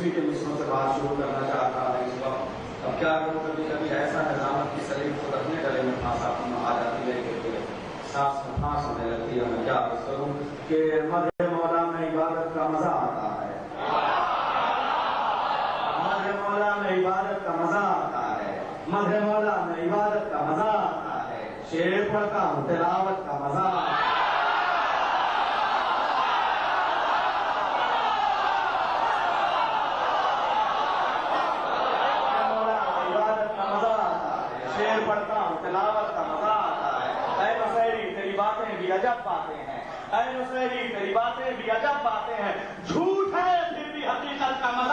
دوسری کے نسخوں سے بات شروع کرنا چاہتا ہے اس وقت. اب کیا کروں, کبھی کبھی ایسا نظامت کی سلیب خود اپنے گلے میں پھانس آ جاتی ہے کہ سانس میں پھانس ہونے لگتی ہے. میں کیا عرض کروں کہ مدح مولا میں عبادت کا مزہ آتا ہے, مدح مولا میں عبادت کا مزہ آتا ہے, مدح مولا میں عبادت کا مزہ آتا ہے, شعر پڑھتا ہوں تلاوت کا مزہ آتا ہے. پڑھتا ہوں تلاوت کا مزہ آتا ہے. اے نصیری تیری باتیں بھی عجب باتیں ہیں, اے نصیری تیری باتیں بھی عجب باتیں ہیں, جھوٹ ہے پھر بھی حقیقت کا مزہ